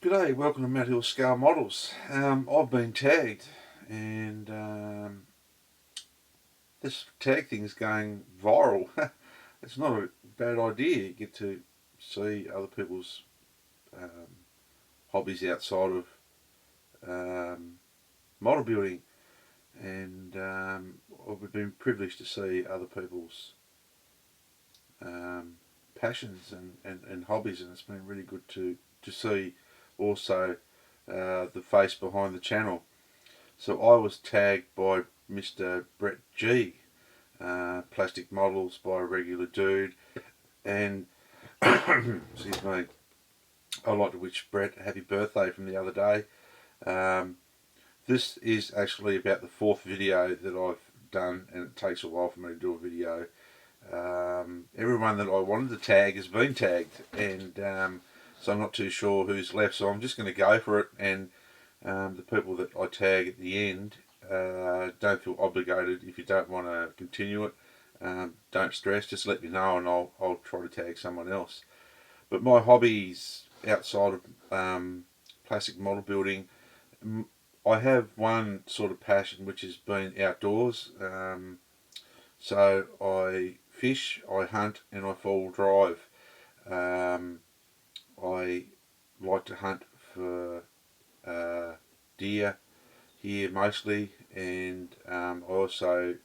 G'day, welcome to Mount Hill Scale Models. I've been tagged, and this tag thing's going viral. It's not a bad idea. You get to see other people's um, hobbies outside of model building, and I've been privileged to see other people's passions and hobbies, and it's been really good to see also the face behind the channel. So I was tagged by Mr. Brett G, plastic models by a regular dude, and excuse me, I'd like to wish Brett a happy birthday from the other day. Um, this is actually about the fourth video that I've done, and it takes a while for me to do a video. Everyone that I wanted to tag has been tagged, and so I'm not too sure who's left, so I'm just going to go for it. And the people that I tag at the end, don't feel obligated. If you don't want to continue it, don't stress, just let me know and I'll try to tag someone else. But my hobbies outside of plastic model building, I have one sort of passion which has been outdoors. So I fish, I hunt, and I four-wheel drive. Um, I like to hunt for deer here mostly, and I also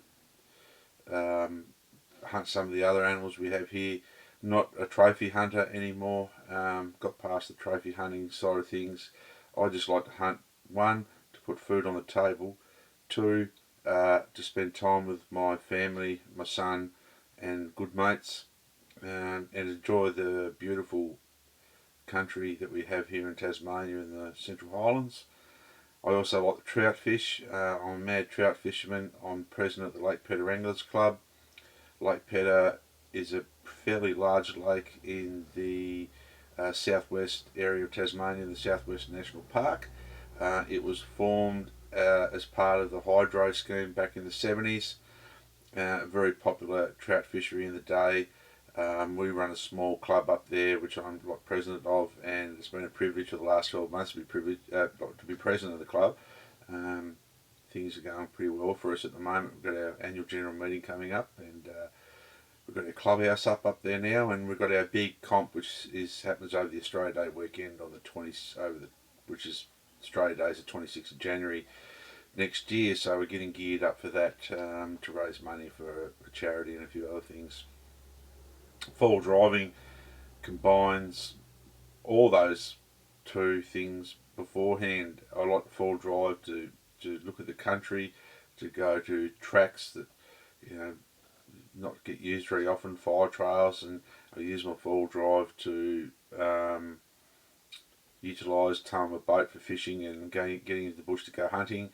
hunt some of the other animals we have here. Not a trophy hunter anymore. Got past the trophy hunting side of things. I just like to hunt. One, to put food on the table. Two, to spend time with my family, my son, and good mates, and enjoy the beautiful country that we have here in Tasmania in the Central Highlands. I also like to trout fish. I'm a mad trout fisherman. I'm president of the Lake Pedder Anglers Club. Lake Pedder is a fairly large lake in the southwest area of Tasmania, in the Southwest National Park. It was formed as part of the hydro scheme back in the 70s. A very popular trout fishery in the day. We run a small club up there, which I'm like president of, and it's been a privilege for the last 12 months to be president of the club. Things are going pretty well for us at the moment. We've got our annual general meeting coming up, and we've got our clubhouse up there now, and we've got our big comp, which happens over the Australia Day weekend on the 20th, which is Australia Day is the 26th of January next year. So we're getting geared up for that, to raise money for a charity and a few other things. Four-wheel driving combines all those two things beforehand. I like to four-wheel drive to look at the country, to go to tracks that not get used very often, fire trails, and I use my four-wheel drive to utilise towing my boat for fishing and getting into the bush to go hunting.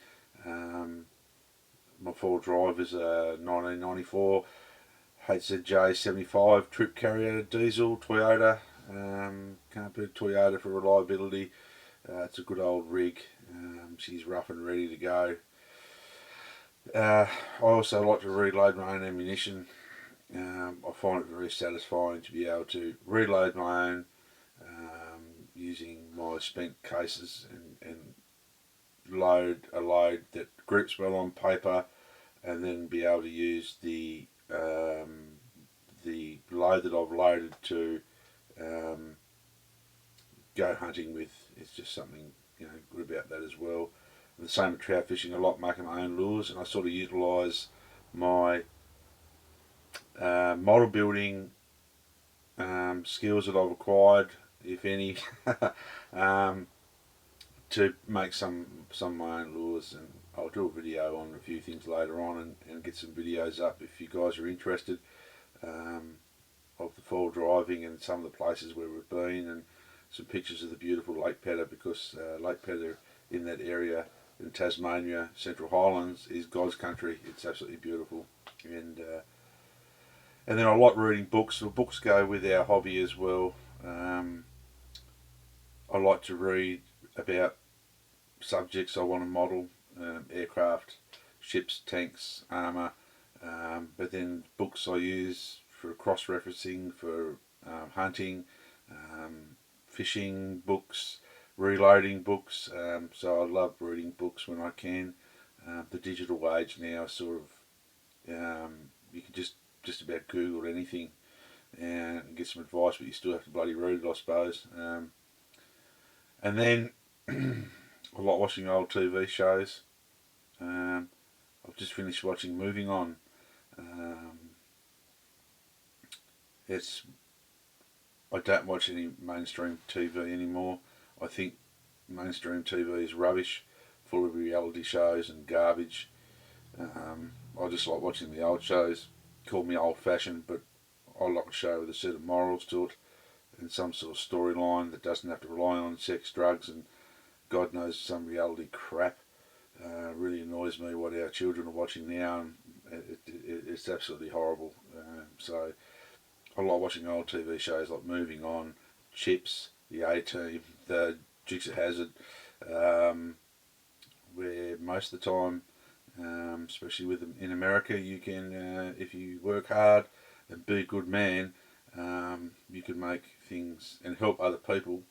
My four-wheel drive is a 1994 HZJ75 trip carrier diesel Toyota. Can't beat Toyota for reliability. It's a good old rig. She's rough and ready to go. I also like to reload my own ammunition. I find it very satisfying to be able to reload my own using my spent cases and load a load that grips well on paper, and then be able to use the load that I've loaded to go hunting with. It's just something good about that as well. And the same with trout fishing. I like making my own lures, and I sort of utilise my model building skills that I've acquired, if any, to make some of my own lures. And I'll do a video on a few things later on, and get some videos up if you guys are interested, of the four driving and some of the places where we've been, and some pictures of the beautiful Lake Pedder, because Lake Pedder in that area in Tasmania, Central Highlands, is God's country. It's absolutely beautiful. And then I like reading books. So books go with our hobby as well. I like to read about subjects I want to model, aircraft, ships, tanks, armour, but then books I use for cross-referencing, for hunting, fishing books, reloading books. So I love reading books when I can. The digital age now, sort of, you can just about Google anything and get some advice, but you still have to bloody read it, I suppose. And then I like watching old TV shows. I've just finished watching Moving On. Um, it's I don't watch any mainstream TV anymore. I think mainstream TV is rubbish, full of reality shows and garbage. I just like watching the old shows. Call me old fashioned, but I like a show with a set of morals to it and some sort of storyline that doesn't have to rely on sex, drugs, and God knows some reality crap. Really annoys me what our children are watching now, and it's absolutely horrible. So I like watching old TV shows like Moving On, Chips, The A-Team, the Dukes of Hazzard, where most of the time, especially with them in America, you can, if you work hard and be a good man, you can make things and help other people.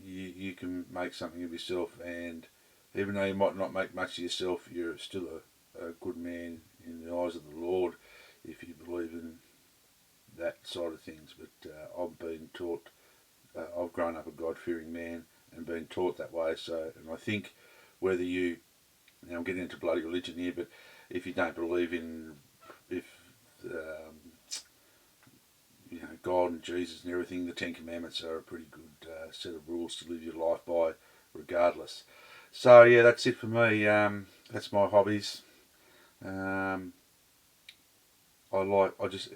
You can make something of yourself, and even though you might not make much of yourself, you're still a good man in the eyes of the Lord if you believe in that side of things. But I've been taught, I've grown up a God-fearing man and been taught that way. So, and I think whether you, now I'm getting into bloody religion here, but if you don't believe in, if God and Jesus and everything, the Ten Commandments are a pretty good set of rules to live your life by, regardless. So yeah, that's it for me. That's my hobbies. Um, I just,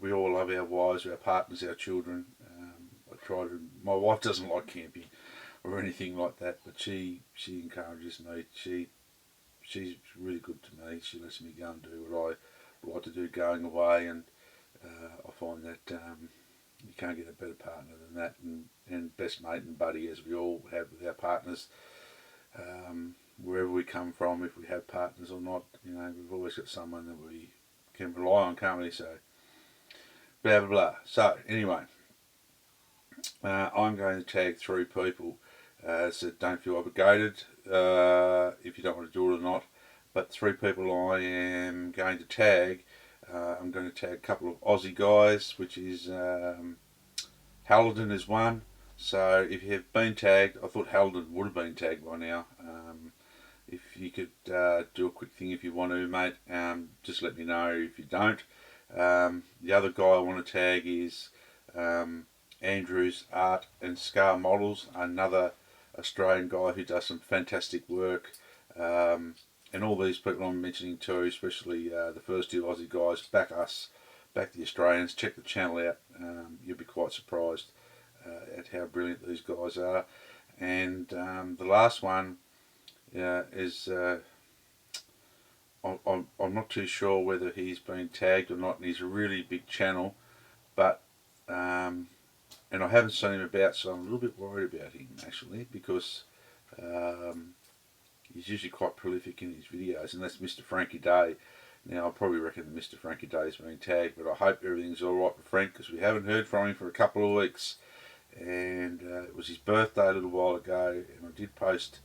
we all love our wives, our partners, our children. I try to. My wife doesn't like camping or anything like that, but she encourages me. She's really good to me. She lets me go and do what I like to do, going away, and I find that you can't get a better partner than that, and best mate and buddy, as we all have with our partners. Wherever we come from, if we have partners or not, we've always got someone that we can rely on, can't we? So, blah blah blah. So anyway, I'm going to tag 3 people. So don't feel obligated if you don't want to do it or not. But 3 people I am going to tag. I'm going to tag a couple of Aussie guys, which is Halidon is one. So if you have been tagged, I thought Halidon would have been tagged by now. If you could do a quick thing if you want to, mate, just let me know if you don't. The other guy I want to tag is Andrew's Art and Scar Models, another Australian guy who does some fantastic work. And all these people I'm mentioning too, especially the first 2 Aussie guys, back us, back the Australians, check the channel out. You'll be quite surprised at how brilliant these guys are. And the last one is, I'm not too sure whether he's been tagged or not, and he's a really big channel, but and I haven't seen him about, so I'm a little bit worried about him actually, because he's usually quite prolific in his videos, and that's Mr. Frankie Day. Now, I probably reckon that Mr. Frankie Day is being tagged, but I hope everything's alright with Frank, because we haven't heard from him for a couple of weeks. And it was his birthday a little while ago, and I did post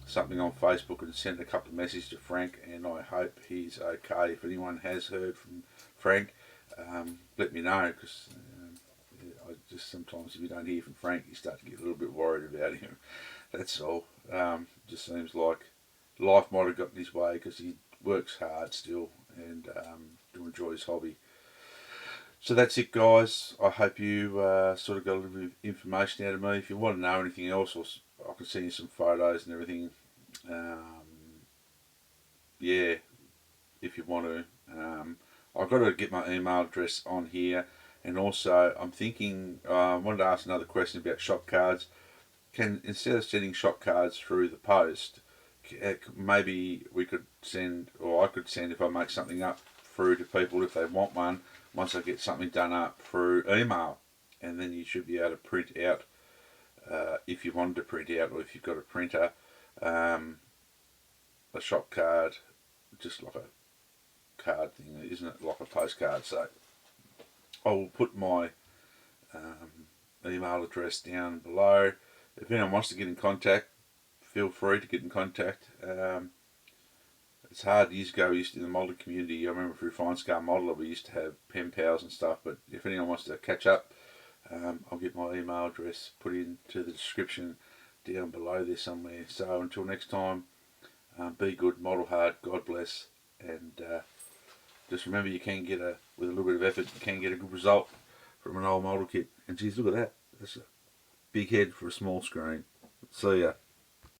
something on Facebook and sent a couple of messages to Frank, and I hope he's okay. If anyone has heard from Frank, let me know, because I just sometimes, if you don't hear from Frank, you start to get a little bit worried about him. That's all. Just seems like life might have gotten his way, because he works hard still and to enjoy his hobby. So that's it, guys. I hope you sort of got a little bit of information out of me. If you want to know anything else, I can send you some photos and everything. Yeah, if you want to. I've got to get my email address on here, and also I'm thinking, I wanted to ask another question about shop cards. Instead of sending shop cards through the post, maybe we could send, or I could send, if I make something up, through to people if they want one, once I get something done up, through email, and then you should be able to print out, if you wanted to print out, or if you've got a printer, a shop card, just like a card thing, isn't it, like a postcard? So I will put my email address down below. If anyone wants to get in contact, feel free to get in contact. It's hard. Years ago, we used to, in the modelling community, I remember through Fine Scale Modeler, we used to have pen pals and stuff, but if anyone wants to catch up, I'll get my email address put into the description down below there somewhere. So until next time, be good, model hard, God bless, and just remember you can get with a little bit of effort, you can get a good result from an old model kit. And geez, look at that. That's a big head for a small screen. See ya.